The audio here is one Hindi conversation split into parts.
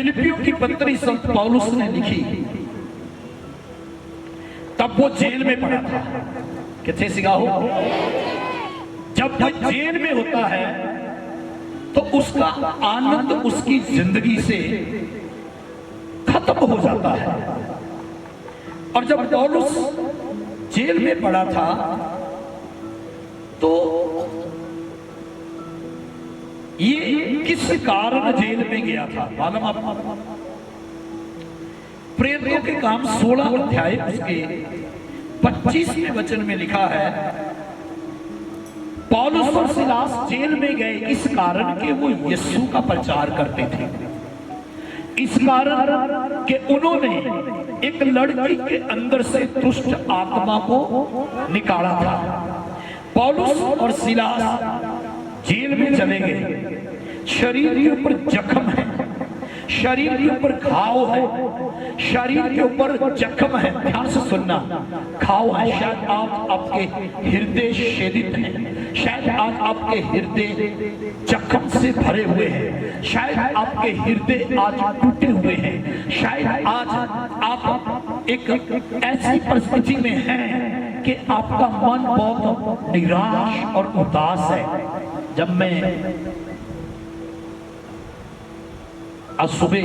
फिलिपियों की पत्री संत पौलुस ने लिखी, तब वो जेल में पड़ा था। कितने सिगाहो? जब वो जेल में होता है तो उसका आनंद उसकी जिंदगी से खत्म हो जाता है। और जब पौलुस जेल में पड़ा था तो ये किस कारण जेल में गया था मालूम आपको? प्रेरितों के काम 16 अध्याय उसके 25वें वचन में लिखा है, पौलुस और सिलास जेल में गए इस कारण कि वो यीशु का प्रचार करते थे। इस कारण कि उन्होंने एक लड़की के अंदर से दुष्ट आत्मा को निकाला था। पौलुस और सिलास जेल में चले गए। शरीर के ऊपर जख्म है, शरीर के ऊपर घाव है, शरीर के ऊपर जख्म है। ध्यान से सुनना, घाव है। शायद आज आपके हृदय छेदित हैं, शायद आज आपके हृदय जख्म से भरे हुए हैं, शायद आपके हृदय आज टूटे हुए हैं, शायद आज आप एक ऐसी परिस्थिति में हैं कि आपका मन बहुत निराश और उदास है। जब मैं आज सुबह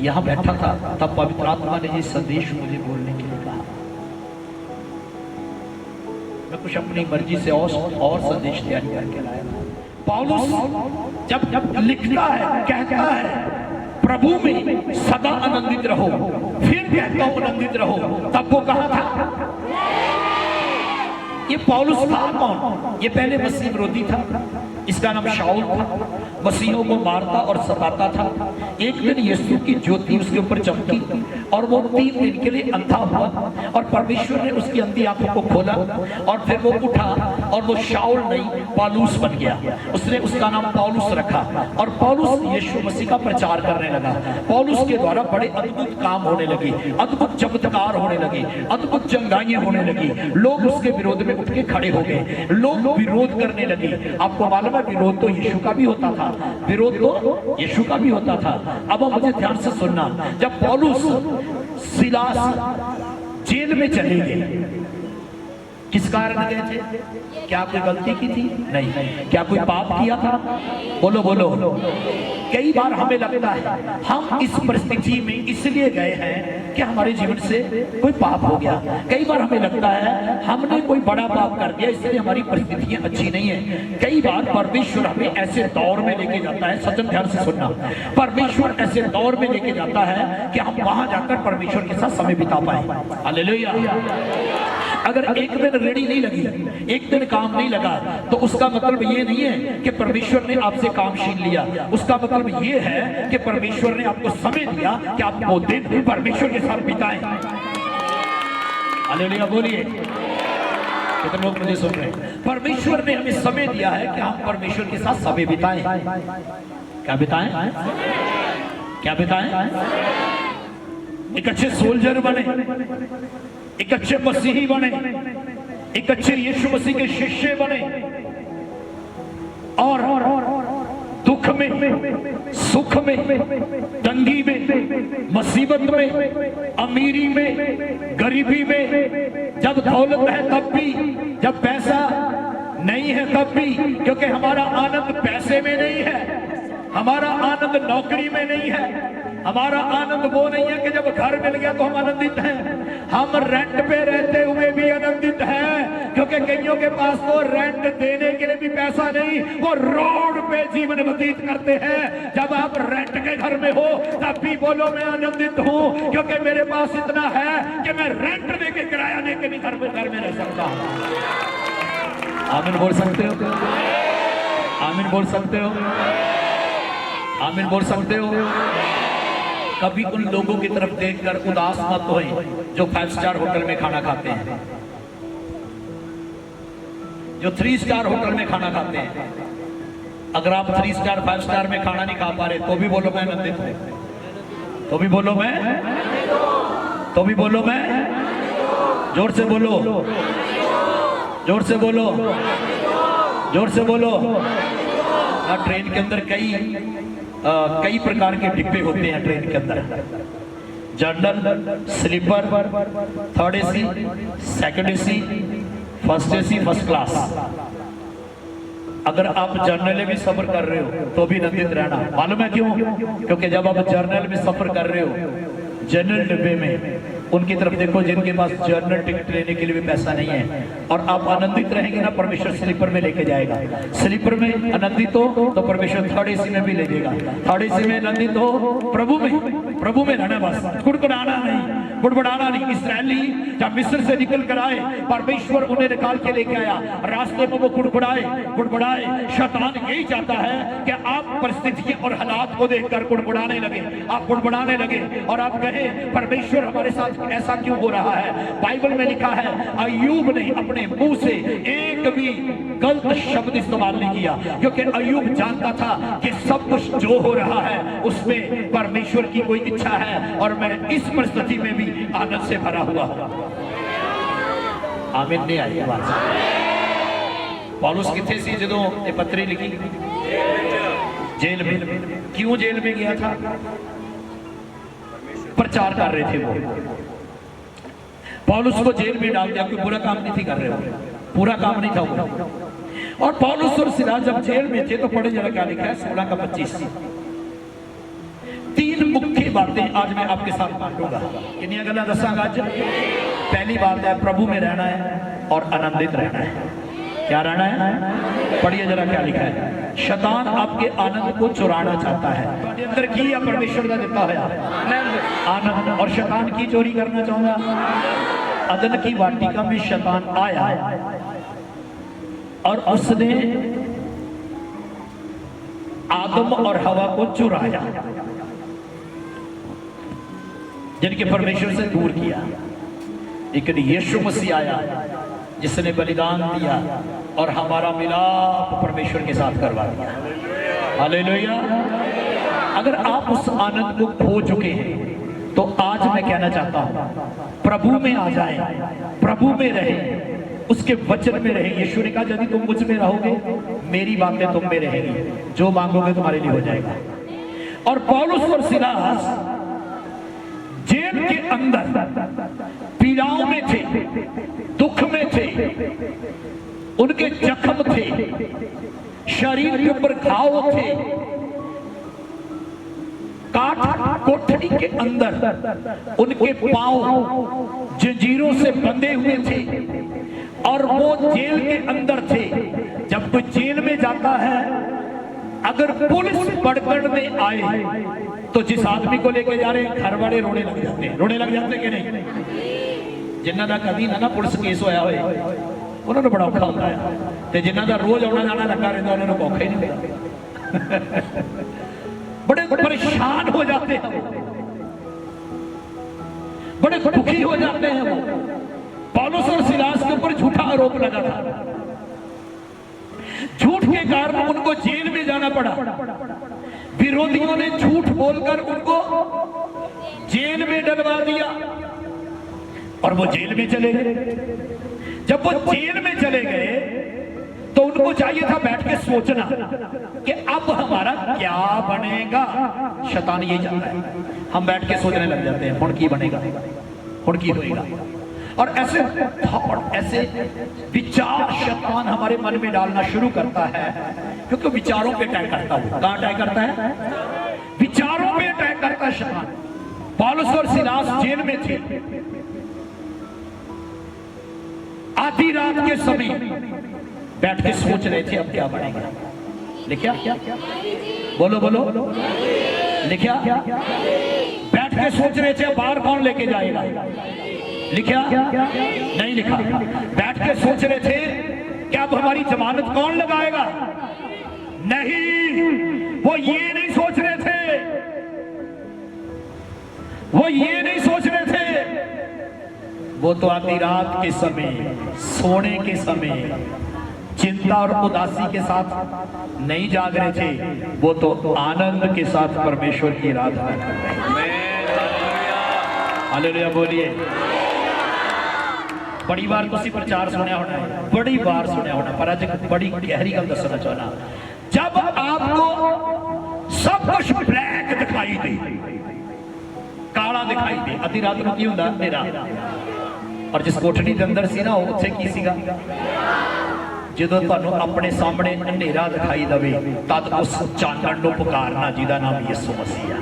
यहां बैठा था तब पवित्र आत्मा ने ये संदेश मुझे बोलने के लिए कहा। मैं कुछ अपनी मर्जी से और संदेश तैयारी करके लाया। पौलुस जब लिखता है, कहता है प्रभु में सदा आनंदित रहो, फिर कहता हूं आनंदित रहो, तब वो कहा था। ये पौलुस था कौन? ये पहले मसीह विरोधी था, इसका नाम शाऊल था, मसीहों को मारता और सताता था। एक दिन यीशु की ज्योति उसके ऊपर चमकी और वो 3 दिन के लिए अंधा हुआ और परमेश्वर ने उसकी अंधी आंखों को खोला और फिर वो उठा और वो शाऊल नहीं पौलुस बन गया। उसने उसका नाम पौलुस रखा और पौलुस यीशु मसीह का प्रचार करने लगा। पौलुस के द्वारा बड़े अद्भुत काम होने लगे, अद्भुत चमत्कार होने लगे, अद्भुत जंगाइयां होने लगी। लोग उसके विरोध में उठ के खड़े हो गए, लोग विरोध करने लगे। आपको मालूम है विरोध तो यीशु का भी होता था, विरोध तो यीशु का भी होता था। अब मुझे ध्यान से सुनना, जब पौलुस सिलास जेल में चले गए, किस कारण गए थे? क्या कोई गलती की थी? नहीं। क्या कोई पाप किया था? बोलो बोलो। कई बार हमें लगता है हम इस परिस्थिति में इसलिए गए हैं कि हमारे जीवन से कोई पाप हो गया। कई बार हमें लगता है हमने कोई बड़ा पाप कर दिया इसलिए हमारी परिस्थितियां अच्छी नहीं है। कई बार परमेश्वर हमें ऐसे दौर में लेके जाता है, सज्जन ध्यान से सुनना, परमेश्वर ऐसे दौर में लेके जाता है कि हम वहां जाकर परमेश्वर के साथ समय बिता पाए। हालेलुया। अगर एक दिन रेडी नहीं लगी, एक दिन काम नहीं लगा, तो उसका मतलब ये नहीं है कि परमेश्वर ने आपसे काम छीन लिया। उसका मतलब ये है कि परमेश्वर ने आपको समय दिया कि आप वो दिन परमेश्वर के साथ बिताएं। हालेलुया बोलिए। कितने लोग मुझे सुन रहे हैं? परमेश्वर ने हमें समय दिया है कि हम परमेश्वर के साथ समय बिताएं। क्या बिताएं? क्या बिताएं? एक अच्छे सोल्जर बने, एक अच्छे मसीही बने, एक अच्छे यीशु मसीह के शिष्य बने और दुख में, सुख में, तंगी में, मुसीबत में, अमीरी में, गरीबी में, जब दौलत है तब भी, जब पैसा नहीं है तब भी, क्योंकि हमारा आनंद पैसे में नहीं है, हमारा आनंद नौकरी में नहीं है, हमारा आनंद वो नहीं है कि जब घर मिल गया तो हम आनंदित हैं। हम रेंट पे रहते हुए भी आनंदित हैं, क्योंकि कईयों के पास तो रेंट देने के लिए भी पैसा नहीं, वो रोड पे जीवन व्यतीत करते हैं। जब आप रेंट के घर में हो तब भी बोलो मैं आनंदित हूँ, क्योंकि मेरे पास इतना है कि मैं रेंट दे के किराया दे के भी घर में रह सकता हूँ। आमीन बोल सकते हो? आमीन बोल सकते हो? आमीन बोल सकते हो? कभी उन लोगों की तरफ देखकर उदास मत होए जो 5 स्टार होटल में खाना खाते हैं, जो 3 स्टार होटल में खाना खाते हैं। अगर आप 3 स्टार 5 स्टार में खाना नहीं खा पा रहे तो भी बोलो मैं आनंदित हूं, तो भी बोलो मैं, तो भी बोलो मैं, जोर से बोलो, जोर से बोलो, जोर से बोलो। ट्रेन के अंदर कई कई प्रकार के डिब्बे होते हैं ट्रेन के अंदर, general, sleeper, third AC, second AC, first AC, first class. अगर आप जर्नल में सफर कर रहे हो तो भी आनंदित रहना। मालूम है क्यों? क्योंकि जब आप जर्नल में सफर कर रहे हो, जनरल डिब्बे में उनकी तरफ देखो जिनके पास जर्नल टिकट लेने के लिए भी पैसा नहीं है, और आप आनंदित रहेंगे ना, परमेश्वर स्लीपर में लेके जाएगा। स्लीपर में आनंदित हो तो परमेश्वर थर्ड एसी में भी ले जाएगा। थर्ड एसी में आनंदित हो, प्रभु में रहना, बस गुड़गुड़ाना नहीं, बुड़बुड़ाना नहीं। इसराइली जब मिस्र से निकल कर आए, परमेश्वर उन्हें निकाल के लेके आया, रास्ते में वो गुड़गुड़ाए। शैतान यही चाहता है कि आप परिस्थितियों और हालात को देखकर गुड़गुड़ाने लगे, आप गुड़गुड़ाने लगे और आप कहे परमेश्वर हमारे साथ ऐसा क्यों हो रहा है। बाइबल में लिखा है अय्यूब ने अपने मुंह से एक भी गलत शब्द इस्तेमाल नहीं किया, क्योंकि अय्यूब जानता था कि सब कुछ जो हो रहा है उसमें परमेश्वर की कोई इच्छा है, और मैं इस परिस्थिति में भी आनंद से भरा हुआ हूं। आमीन नहीं आई बात। पौलुस किथे सी जदों ये पत्री लिखी? जेल में। क्यों जेल में गया था? प्रचार कर रहे थे वो। पौलुस को जेल में डाल दिया, कोई बुरा काम नहीं थी कर रहे हो, पूरा काम नहीं था वो। और पौलुस और सिलास जब जेल में थे तो पढ़े जरा क्या लिखा है 16 का 25। 3 मुख्य बातें आज मैं आपके साथ बांटूंगा। कितनी गल्लां दसांगा आज। पहली बात है प्रभु में रहना है और आनंदित रहना है। क्या रहना है? पढ़िए जरा क्या लिखा है। शैतान आपके आनंद को चुराना चाहता है। अंदर की या परमेश्वर का दिता है आनंद, और शैतान की चोरी करना चाहूंगा। अदन की वाटिका में शैतान आया और उसने आदम और हवा को चुराया, जिनके परमेश्वर से दूर किया। लेकिन यीशु मसीह आया जिसने बलिदान दिया और हमारा मिलाप परमेश्वर के साथ करवा दिया। हालेलुया। अगर आप उस आनंद को खो चुके हैं तो आज मैं कहना चाहता हूं प्रभु में आ जाए, प्रभु में रहे, उसके वचन में रहे। यीशु ने कहा यदि तुम मुझ में रहोगे मेरी बातें तुम में रहेंगी, जो मांगोगे तुम्हारे लिए हो जाएगा। और पौलुस और सिलास जेल के अंदर पीड़ाओं में थे, दुख में थे, उनके जख्म थे, शरीर के ऊपर घाव थे, काठ कोठरी के अंदर उनके पांव जंजीरों से बंधे हुए थे और वो जेल के अंदर थे। जब कोई जेल में जाता है, अगर पुलिस पकड़ने आए तो जिस आदमी को लेके जा रहे हैं घर वाले रोने लग जाते हैं। रोने लग जाते कि नहीं? जिन्हों का कभी ना पुलिस केस होया होए उन्होंने बड़ा औखा होता है, तो जिन्हों का रोज आना जाना लगा रहता उन्होंने औखा ही नहीं होता। बड़े परेशान हो जाते हैं, बड़े दुखी हो जाते हैं वो। पौलुस और सिलास के ऊपर झूठा आरोप लगा था, झूठ के कारण उनको जेल में जाना पड़ा। विरोधियों ने झूठ बोलकर उनको जेल में डलवा दिया और वो जेल में चले गए। जब वो जेल में चले गए तो उनको चाहिए था बैठ के सोचना कि अब हमारा क्या बनेगा। शैतान ये चाहता है, हम बैठ के सोचने लग जाते हैं हुण की बनेगा, हुण की होएगा। और ऐसे थॉट, ऐसे विचार शैतान हमारे मन में डालना शुरू करता है, क्योंकि विचारों पे अटैक करता है। कहां अटैक करता है? विचारों पे अटैक करता है शैतान। पौलुस और सिलास जेल में थे। आधी रात के समय बैठ के सोच रहे थे अब क्या बनेगा। लिखा? बोलो बोलो, लिखा? बैठ के सोच रहे थे बाहर कौन लेके जाएगा। लिखा? नहीं लिखा। बैठ के सोच रहे थे कि अब हमारी जमानत कौन लगाएगा। नहीं, वो ये नहीं सोच रहे थे, वो ये नहीं सोच रहे थे। वो तो आधी रात के समय, सोने के समय चिंता और उदासी के साथ नहीं जाग रहे थे, वो तो आनंद के साथ परमेश्वर की आराधना कर रहे हैं। हालेलुया बोलिए। बड़ी बार तुसी प्रचार सुनिया होना है, बड़ी बार सुनिया होना, पर आज बड़ी गहरी गल दसना चाहना। जब आपको सब सब कुछ ब्लैक दिखाई दे, काला दिखाई दे। अद्धी रात ਨੂੰ ਕੀ ਹੁੰਦਾ? ਹਨੇਰਾ। और जिस कोठड़ी के अंदर सी ना उत्थे की सीगा? ਜਦੋਂ ਤੁਹਾਨੂੰ ਆਪਣੇ ਸਾਹਮਣੇ ਹਨੇਰਾ ਦਿਖਾਈ ਦਵੇ ਤਦ ਉਸ ਚਾਨਣ ਨੂੰ ਪੁਕਾਰਨਾ ਜਿਹਦਾ ਨਾਮ ਯਿਸੂ ਮਸੀਹ ਹੈ।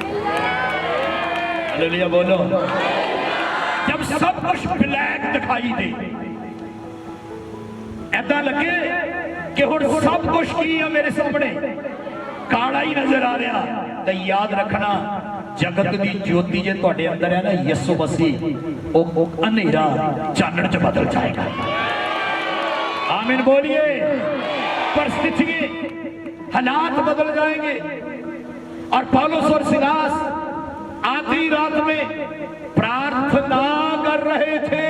ਹਾਲੇਲੂਇਆ बोलो। जब सब कुछ ब्लैक दिखाई दे, ऐसा लगे कि हुण सब कुछ की है मेरे सामने काला ही नजर आ रहा, तो याद रखना जगत की ज्योति जे तुहाडे अंदर है ना यीशु मसीह, वो हनेरा चानण च बदल जाएगा। आमीन बोलिए। परिस्थिति हालात बदल जाएंगे। और पौलुस और सिलास आधी रात में प्रार्थना कर रहे थे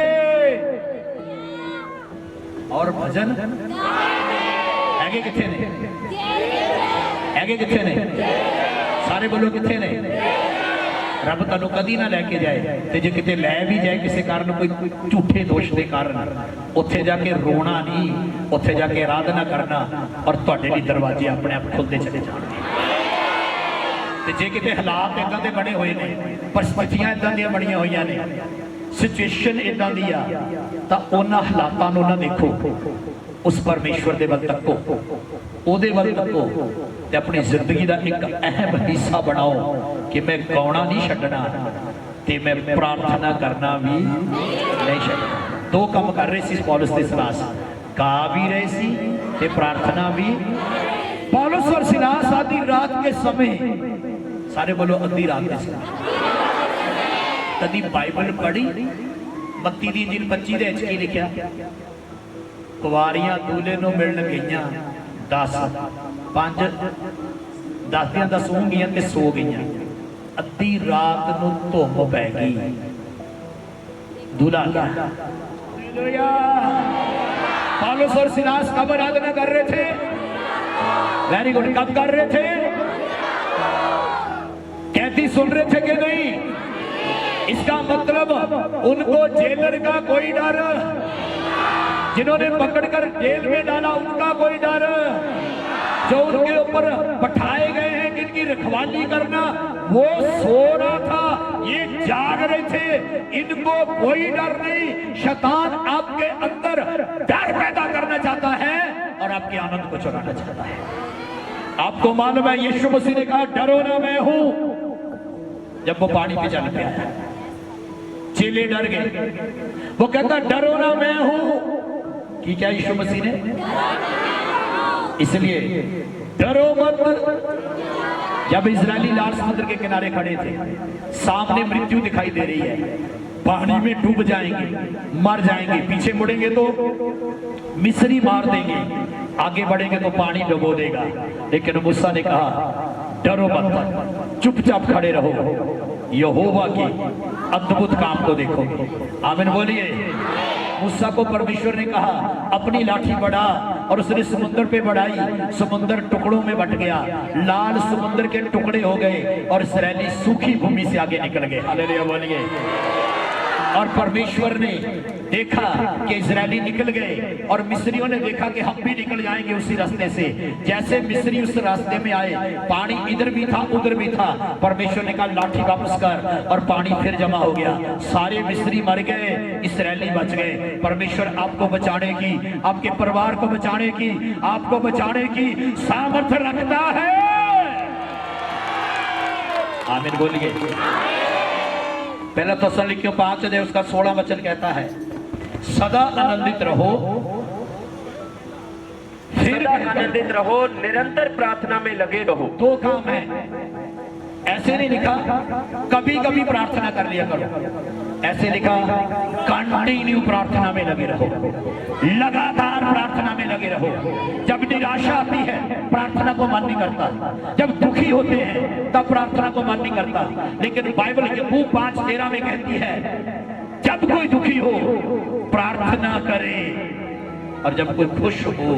और भजन हैगे किथे ने? हैगे किथे ने? सारे बोलो किथे ने? रब तुहानू कदी ना लैके जाए, ते जे किते लै भी जाए किसी कारण, कोई झूठे दोष के कारण, उत्थे जाके रोना नहीं, उत्थे जाके आराधना करना और तुहाडे लई दरवाजे अपने आप खुलते चले जाणगे। ते जे किते हालात इदां दे बने हुए ने, परिस्थितियां इदां दी बणियां होईयां ने, सिचुएशन इदां दी आ, तां उन्हां हालातां नूं ना देखो, उस परमेश्वर दे वल तक्को, ओहदे वल तक्को ते अपनी जिंदगी का एक अहम हिस्सा बनाओ कि मैं गाउणा नहीं छड्डना ते मैं प्रार्थना करना भी नहीं छड्डना। दो काम कर रहे सी पौलुस ते सिलास, गा भी रहे सी ते प्रार्थना भी। पौलुस और सिलास आधी रात के समय, सारे बोलो अद्धी रात के समय, कदी बाइबल पढ़ी? मत्ती दी इंजील 25 दे विच की लिखिया? कुवारियां दूल्हे नूं मिलण गईयां 10 5 10 दियां 10 सो गईयां ते सो गईयां। अद्धी रात नूं धुंम पै गई, दूल्हा आ गया। हालेलुया। पौलुस और सिलास कब आराधना कर रहे थे? Very good. कब कर रहे थे? कैदी सुन रहे थे कि नहीं? इसका मतलब उनको जेलर का कोई डर, जिन्होंने पकड़कर जेल में डाला उनका कोई डर, जो उनके ऊपर बैठाए गए हैं जिनकी रखवाली करना, वो सो रहा था, ये जाग रहे थे। इनको कोई डर नहीं। शैतान आपके अंदर डर पैदा करना चाहता है और आपके आनंद को चुराना चाहता है। आपको मालूम है यीशु मसीह ने कहा डरो ना मैं हूं, जब वो पानी पे चल गया, चेले डर गए। वो कहता डरो ना मैं हूं कि क्या यीशु मसीह ने? इसलिए डरो मत। जब इजरायली लाल समुद्र के किनारे खड़े थे, सामने मृत्यु दिखाई दे रही है, पानी में डूब जाएंगे, मर जाएंगे, पीछे मुड़ेंगे तो मिस्री मार देंगे, आगे बढ़ेंगे तो पानी डुबो देगा। लेकिन मूसा ने कहा डरो मत, चुपचाप खड़े रहो, यहोवा के अद्भुत काम को देखोगे। आमीन बोलिए। मूसा को परमेश्वर ने कहा अपनी लाठी बढ़ा, और उसने समुद्र पे बढ़ाई, समुद्र टुकड़ों में बट गया, लाल समुद्र के टुकड़े हो गए और इस्राएली सूखी भूमि से आगे निकल गए। हालेलुया बोलिए। और परमेश्वर ने देखा कि इजरायली निकल गए और मिस्रियों ने देखा कि हम भी निकल जाएंगे उसी रास्ते से। जैसे मिस्री उस रास्ते में आए, पानी इधर भी था उधर भी था, परमेश्वर ने कहा लाठी वापस कर, और पानी फिर जमा हो गया। सारे मिस्री मर गए, इस्राएली बच गए। परमेश्वर आपको बचाने की, आपके परिवार को बचाने की, आपको बचाने की सामर्थ्य रखता है। आमीन बोलिए। पहला थिस्सलुनीकियों 5 अध्याय उसका 16 वचन कहता है सदा आनंदित रहो, फिर आनंदित रहो, निरंतर प्रार्थना में लगे रहो। दो काम है, ऐसे नहीं लिखा कभी कभी प्रार्थना कर लिया करो, ऐसे लिखा कंटिन्यू प्रार्थना में लगे रहो, लगातार प्रार्थना में लगे रहो। जब निराशा आती है प्रार्थना को मन नहीं करता, जब दुखी होते हैं तब प्रार्थना को मन नहीं करता। लेकिन बाइबल यहूदा 5:13 में कहती है जब कोई दुखी हो प्रार्थना करे, और जब कोई खुश हो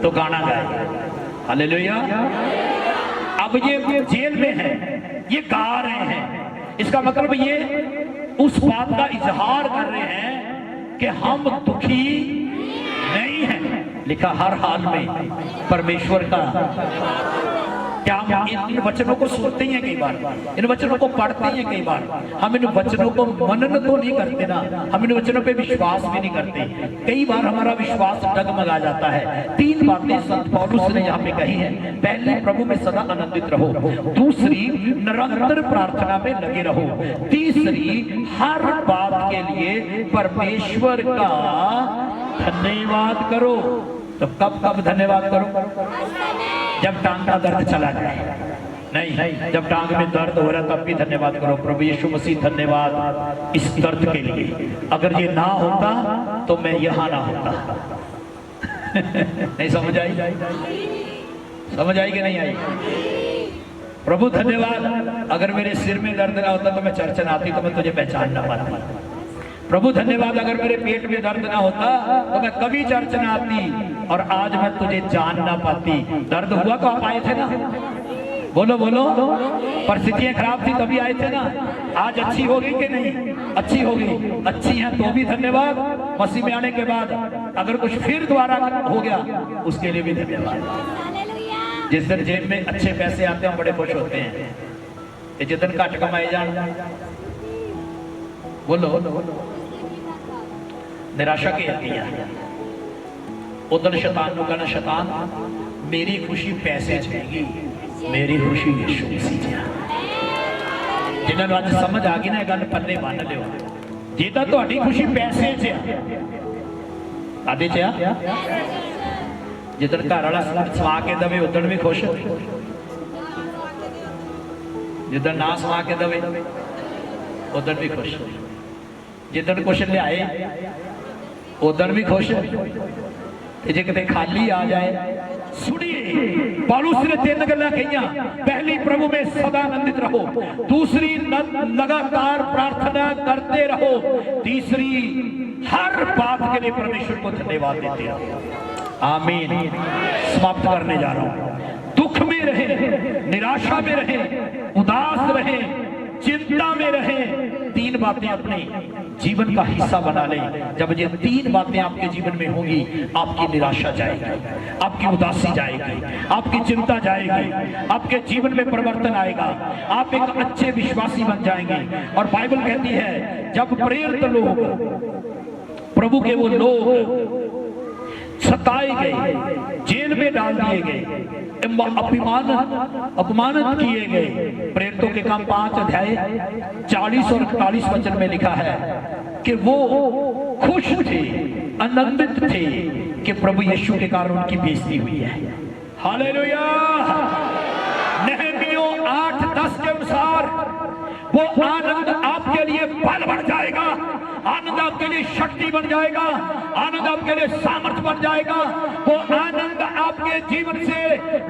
तो गाना गाए। हालेलुया। अब ये जेल में है, ये गा रहे हैं, इसका मतलब ये उस बात का इजहार कर रहे हैं कि हम दुखी नहीं हैं। लिखा हर हाल में परमेश्वर का क्या हम इन वचनों को सुनते हैं कई बार, इन वचनों को पढ़ते हैं कई बार, हम इन वचनों को मनन तो नहीं करते ना, हम इन वचनों पे विश्वास भी नहीं करते। कई बार हमारा विश्वास डगमगा जाता है। 3 बातें संत पौलुस ने यहाँ पे कही हैं। पहली, प्रभु में सदा आनंदित रहो। दूसरी, निरंतर प्रार्थना में लगे रहो। तीसरी, हर बात के लिए परमेश्वर का धन्यवाद करो। तो कब कब धन्यवाद करो? जब टांग का दर्द चला जाए। नहीं, जब टांग में दर्द हो रहा तब भी धन्यवाद करो। प्रभु यीशु मसीह धन्यवाद इस दर्द के लिए, अगर ये ना होता तो मैं यहाँ ना होता। नहीं समझ आई? समझ आई कि नहीं आई? प्रभु धन्यवाद, अगर मेरे सिर में दर्द ना होता तो मैं चर्च ना आती, तो मैं तुझे पहचान ना पाती। प्रभु धन्यवाद, अगर मेरे पेट में दर्द ना होता तो मैं कभी चर्च ना आती और आज मैं तुझे जान ना पाती। दर्द हुआ तो आप आए थे ना? बोलो बोलो, परिस्थितियां खराब थी तभी आए थे ना? आज अच्छी हो गई कि नहीं? अच्छी हो गई। अच्छी है तो भी धन्यवाद। मसीह में आने के बाद अगर कुछ फिर दोबारा हो गया उसके लिए भी धन्यवाद। जिस दिन जेब में अच्छे पैसे आते हैं हम बड़े खुश होते हैं। जिस दिन घट कमाए जान, बोलो, निराशा की उधर शैतान को कहना, शैतान मेरी खुशी पैसे जाएगी, मेरी खुशी यीशु मसीह है। जिन्होंने आज समझ आ गई ना गल पल्ले बन लियो, जे तो तुहाडी खुशी पैसे च आदे च जिधर घर वाला सवा के दवे उधर भी खुश, जिधर ना सवा के दवे उधर भी खुश, जिधर कुछ लियाए उधर भी खुश, जे किते खाली आ जाए। सुनिए, पौलुस ने 3 गल्लां कहियां। पहली, प्रभु में सदा आनंदित रहो। दूसरी, लगातार प्रार्थना करते रहो। तीसरी, हर बात के लिए परमेश्वर को धन्यवाद देते रहो। आमीन। समाप्त करने जा रहा हूं। दुख में रहे, निराशा में रहे, उदास रहे, चिंता में रहे, 3 बातें अपने जीवन का हिस्सा बना लें। जब ये 3 बातें आपके जीवन में होंगी, आपकी निराशा जाएगी, आपकी उदासी जाएगी, आपकी चिंता जाएगी, आपके जीवन में परिवर्तन आएगा, आप एक अच्छे विश्वासी बन जाएंगे। और बाइबल कहती है जब प्रेरित लोग, प्रभु के वो लोग सताए गए, जेल में डाल दिए गए, अपमानित किए गए, प्रेरितों के काम 5 अध्याय 40 और 41 वचन में लिखा है कि वो खुश थे, आनंदित थे कि प्रभु यीशु के कारण उनकी बेइज्जती हुई है। हालेलुया। नहमियों 8:10 के अनुसार वो आनंद आपके लिए बल बन जाएगा, आनंद आपके लिए शक्ति बन जाएगा, आनंद आपके लिए सामर्थ्य बन जाएगा। वो आनंद आपके जीवन से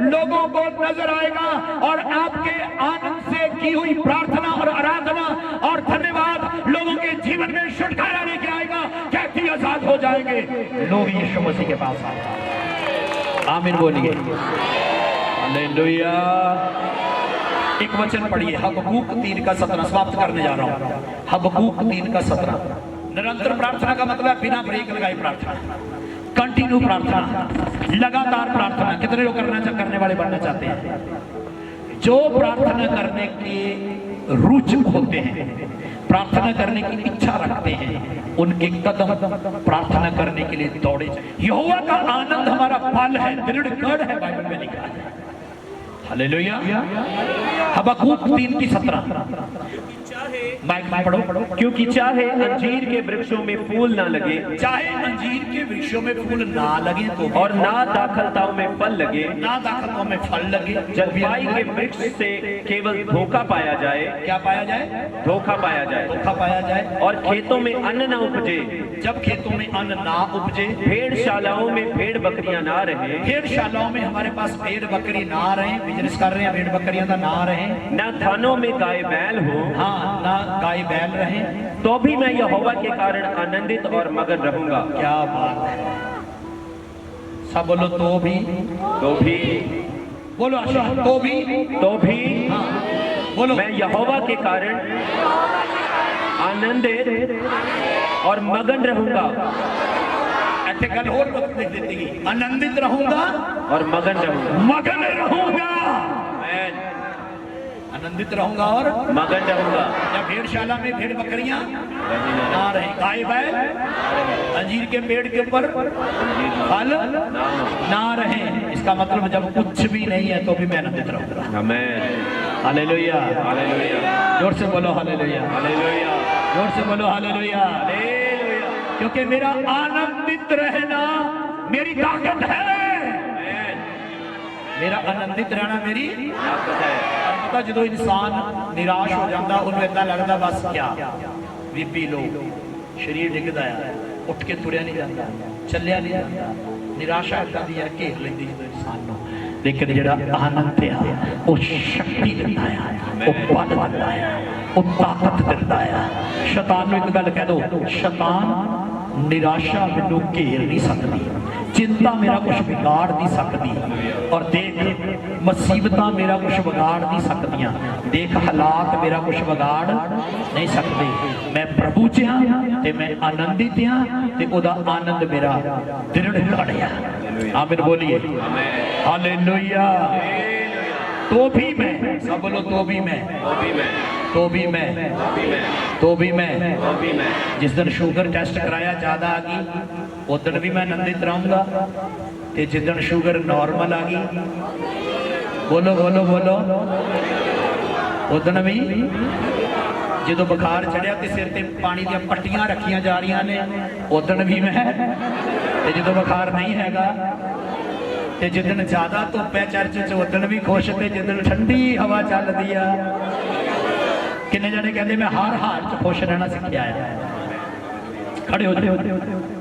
लोगों को नजर आएगा और आपके आनंद से की हुई प्रार्थना और आराधना और धन्यवाद लोगों के जीवन में छुटकारा लेके आएगा। कैदी आजाद हो जाएंगे, लोग यीशु मसीह के पास आएंगे। आमीन बोलिए। हालेलुया। एक वचन पढ़िए, हबक्कूक 3:17। समाप्त करने जा रहा हूं। हबक्कूक 3:17। निरंतर प्रार्थना का मतलब बिना ब्रेक लगाए प्रार्थना, कंटिन्यू प्रार्थना, लगातार प्रार्थना। कितने लोग करने वाले बनना चाहते हैं? जो प्रार्थना करने के रुचि होते हैं, प्रार्थना करने की इच्छा रखते हैं, उनके कदम प्रार्थना करने के लिए दौड़े। यहोवा का आनंद हमारा बल है, दृढ़ गढ़ है, बाइबल में लिखा है। हालेलुया। हबक्कूक 3:17। माइक पढ़ो। क्योंकि चाहे अंजीर के वृक्षों में फूल ना लगे, चाहे अंजीर के वृक्षों में फूल ना लगे तो, और ना दाखलताओं में फल लगे, ना दाखलताओं में फल लगे, जलपाई के वृक्ष से केवल धोखा पाया जाए। क्या पाया जाए? धोखा पाया जाए। धोखा पाया जाए। और खेतों में अन्न ना उपजे, जब खेतों में अन्न ना उपजे, भेड़शालाओं में भेड़ बकरियां ना रहे, भेड़शालाओं में हमारे पास भेड़ बकरी ना रहे, बिजनेस कर रहे हैं भेड़ बकरियां का ना रहे, ना थानों में गाय बैल हो, हाँ ना गाय बैल रहे, तो भी मैं यहोवा के कारण आनंदित और मगन रहूंगा। क्या बात है। सब बोलो तो भी बोलो तो भी हाँ बोलो, मैं यहोवा के कारण आनंदित और मगन रहूंगा। ऐसे कल और लिख देती, आनंदित रहूंगा और मगन रहूंगा। मगन रहूंगा। आमेन। आनंदित रहूंगा और मगन रहूंगा। या भेड़शाला में भेड़ बकरियां ना रहे, गाय बैल अंजीर के पेड़ के ऊपर फल ना रहे। इसका मतलब जब कुछ भी नहीं है तो भी मैं आनंदित रहूंगा। आमेन। Hallelujah, hallelujah. जोर से बोलो हालेलुया, हालेलुया। जोर से बोलो हालेलुया। हालेलुया। क्योंकि मेरा आनंदित रहना मेरी ताकत है। आमेन। मेरा आनंदित रहना मेरी ताकत है। पता जो इंसान निराश हो जाता उन्हें इतना लगता बस क्या बीपी लो, शरीर डिगदा है, उठ के तुरया नहीं जाता, चलिया नहीं जाता, निराशा इदा दी है घेर लेंदी जो इंसान को। लेकिन जिहड़ा आनंद है वो शक्ति दिंदा है, वो बल दिंदा है, वो ताकत दिंदा है। शैतान नूं एक गल कह दो, शैतान निराशा मैनू घेर नहीं सकती, चिंता मेरा कुछ बिगाड़ नहीं सकती, और देख मुसीबतां मेरा कुछ बिगाड़ नहीं सकदियां, देख हालात मेरा कुछ बिगाड़ नहीं सकते। मैं प्रभु च हां ते मैं आनंदित हां ते ओदा आनंद मेरा दृढ़ कड़िया। आमीन बोलिए हालेलुया। तो भी मैं, सब बोलो तो भी मैं, तो भी मैं, तो भी मैं, तो भी मैं, तो भी मैं। जिस दिन शुगर टेस्ट कराया ज्यादा आ गई उस दिन भी मैं आनंदित रहूंगा, ते जिस दिन शुगर नॉर्मल आ गई, बोलो बोलो बोलो, उस दिन भी जो बुखार चढ़िया तो सिर ते पानी दी पट्टियां रखियां जा रही ने, उस दिन भी मैं, ते जो बुखार नहीं हैगा, ते जिस दिन ज्यादा धुप है चर्च च उस दिन भी खुश, ते जिस दिन ठंडी हवा चलती है, किन्ने जने कहते मैं हर हाल च खुश रहना सीखिया है। खड़े होते होते